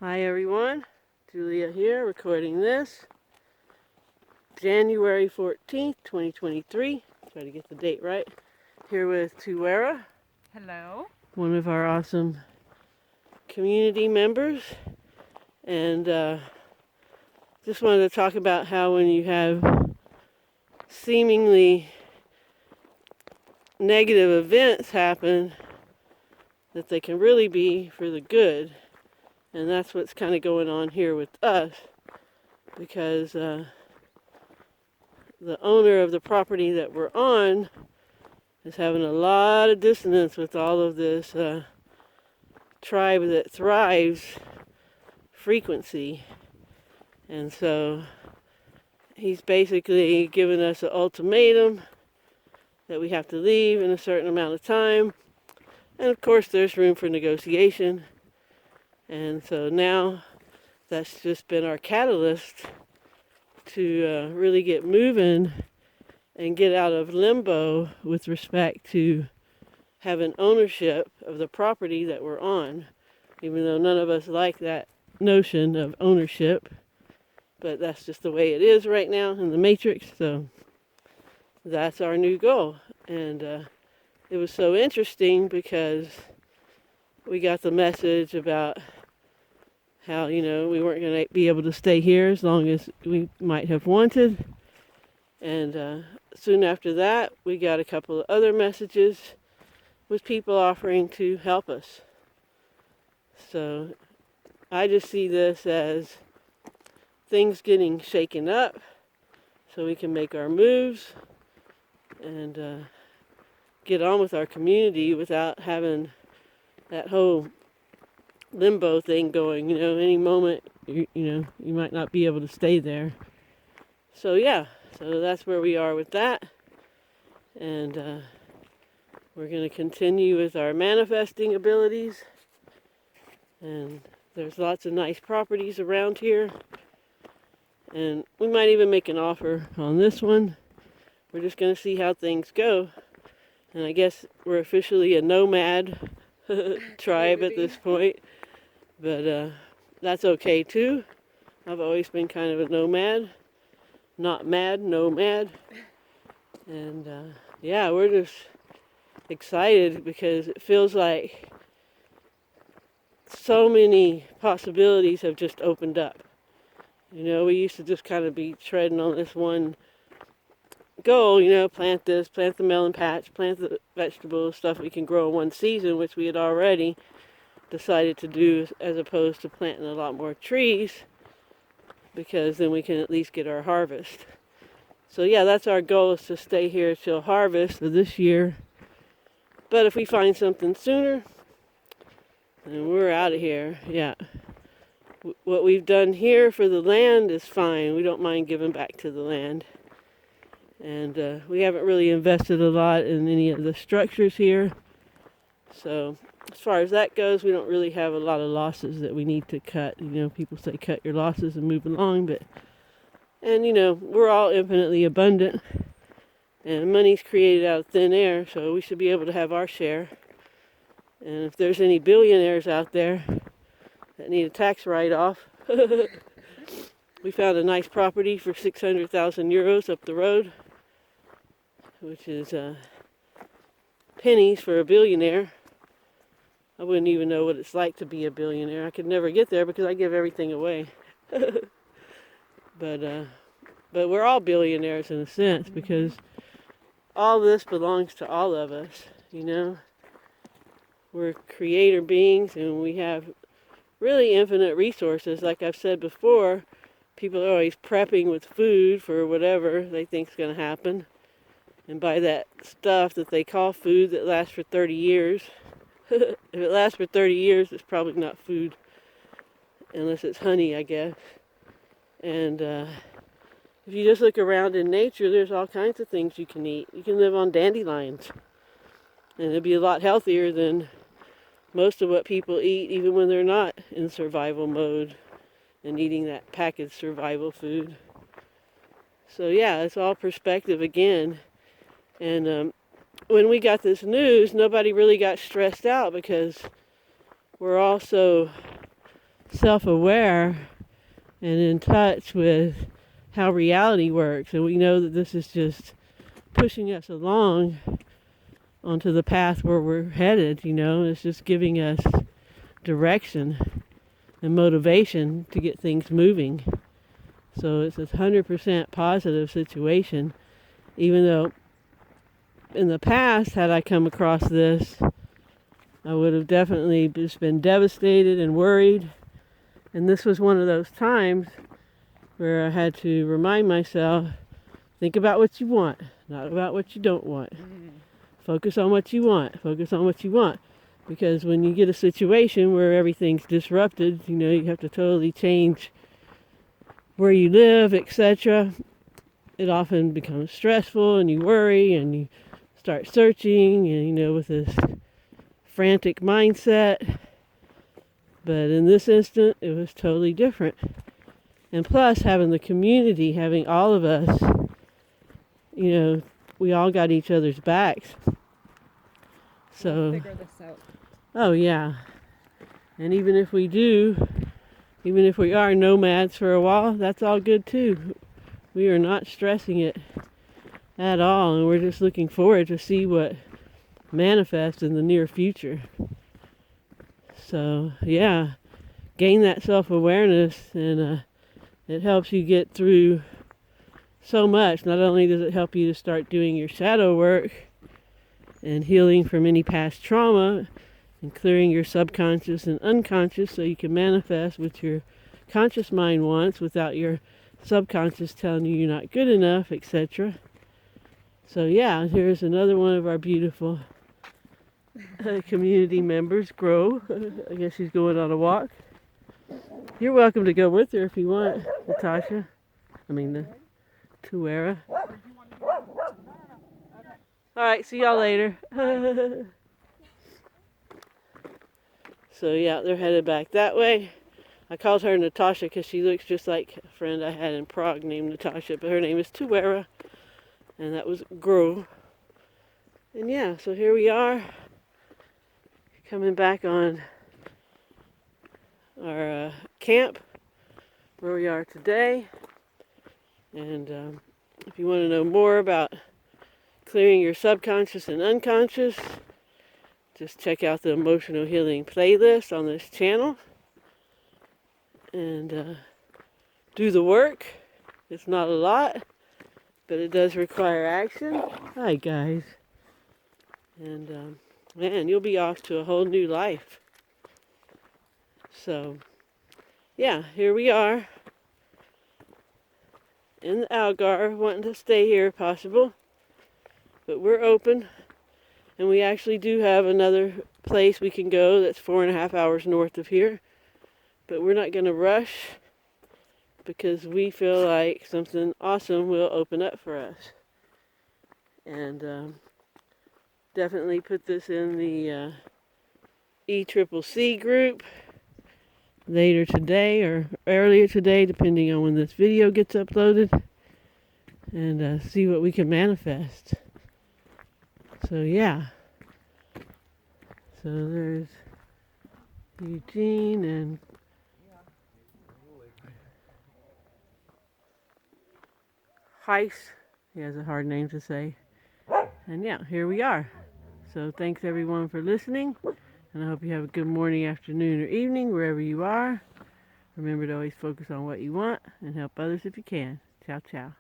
Hi everyone, Julia here recording this, January 14th, 2023. Try to get the date right. Here with Tuwera. Hello. One of our awesome community members. And just wanted to talk about how when you have seemingly negative events happen, that they can really be for the good. And that's what's kind of going on here with us, because the owner of the property that we're on is having a lot of dissonance with all of this tribe that thrives frequency. And so he's basically given us an ultimatum that we have to leave in a certain amount of time. And of course there's room for negotiation. And so now that's just been our catalyst to really get moving and get out of limbo with respect to having ownership of the property that we're on, even though none of us like that notion of ownership. But that's just the way it is right now in the matrix, so that's our new goal. And it was so interesting because we got the message about how, we weren't going to be able to stay here as long as we might have wanted. And soon after that, we got a couple of other messages with people offering to help us. So I just see this as things getting shaken up so we can make our moves and get on with our community without having that whole limbo thing going. Any moment, you might not be able to stay there. So yeah, so that's where we are with that. And we're going to continue with our manifesting abilities. And there's lots of nice properties around here. And we might even make an offer on this one. We're just going to see how things go. And I guess we're officially a nomad tribe at this point. But that's okay too. I've always been kind of a nomad. Not mad, nomad. And yeah, we're just excited because it feels like so many possibilities have just opened up. We used to just kind of be treading on this one goal, plant this, plant the melon patch, plant the vegetables, stuff we can grow in one season, which we had already decided to do, as opposed to planting a lot more trees, because then we can at least get our harvest. So yeah, that's our goal, is to stay here till harvest of this year. But if we find something sooner, then we're out of here. Yeah. What we've done here for the land is fine. We don't mind giving back to the land. And we haven't really invested a lot in any of the structures here. So as far as that goes, we don't really have a lot of losses that we need to cut. People say cut your losses and move along, and we're all infinitely abundant, and money's created out of thin air, so we should be able to have our share. And if there's any billionaires out there that need a tax write-off, we found a nice property for 600,000 euros up the road, which is pennies for a billionaire. I wouldn't even know what it's like to be a billionaire. I could never get there because I give everything away. But we're all billionaires in a sense, because all this belongs to all of us, We're creator beings, and we have really infinite resources. Like I've said before, people are always prepping with food for whatever they think is going to happen, and buy that stuff that they call food that lasts for 30 years. If it lasts for 30 years, it's probably not food, unless it's honey, I guess. And if you just look around in nature, there's all kinds of things you can eat. You can live on dandelions, and it'd be a lot healthier than most of what people eat, even when they're not in survival mode and eating that packaged survival food. So yeah, it's all perspective again. And when we got this news, nobody really got stressed out, because we're all so self-aware and in touch with how reality works. And we know that this is just pushing us along onto the path where we're headed, you know. It's just giving us direction and motivation to get things moving. So it's a 100% positive situation, even though in the past, had I come across this, I would have definitely just been devastated and worried. And this was one of those times where I had to remind myself, think about what you want, not about what you don't want. Focus on what you want. Focus on what you want. Because when you get a situation where everything's disrupted, you know, you have to totally change where you live, etc. It often becomes stressful and you worry and you start searching and, you know, with this frantic mindset. But in this instant, it was totally different. And plus, having the community, having all of us, you know, we all got each other's backs. So, we'll figure this out. Oh yeah. And even if we are nomads for a while, that's all good too. We are not stressing it at all, and we're just looking forward to see what manifests in the near future. So yeah, gain that self-awareness, and it helps you get through so much. Not only does it help you to start doing your shadow work and healing from any past trauma and clearing your subconscious and unconscious so you can manifest what your conscious mind wants without your subconscious telling you you're not good enough, etc. So yeah, here's another one of our beautiful community members, Grow. I guess she's going on a walk. You're welcome to go with her if you want, Natasha. Tuera. Alright, see y'all later. So yeah, they're headed back that way. I called her Natasha because she looks just like a friend I had in Prague named Natasha, but her name is Tuera, and that was Grow. And yeah, so here we are, coming back on our camp, where we are today. And if you want to know more about clearing your subconscious and unconscious, just check out the emotional healing playlist on this channel and do the work. It's not a lot, but it does require action. Hi guys. And man, you'll be off to a whole new life. So yeah, here we are in the Algarve, wanting to stay here if possible, but we're open. And we actually do have another place we can go that's 4.5 hours north of here. But we're not going to rush because we feel like something awesome will open up for us. And definitely put this in the ECCC group later today or earlier today, depending on when this video gets uploaded. And see what we can manifest. So yeah, so there's Eugene and Heiss. He has a hard name to say. And yeah, here we are. So thanks everyone for listening, and I hope you have a good morning, afternoon, or evening wherever you are. Remember to always focus on what you want and help others if you can. Ciao, ciao.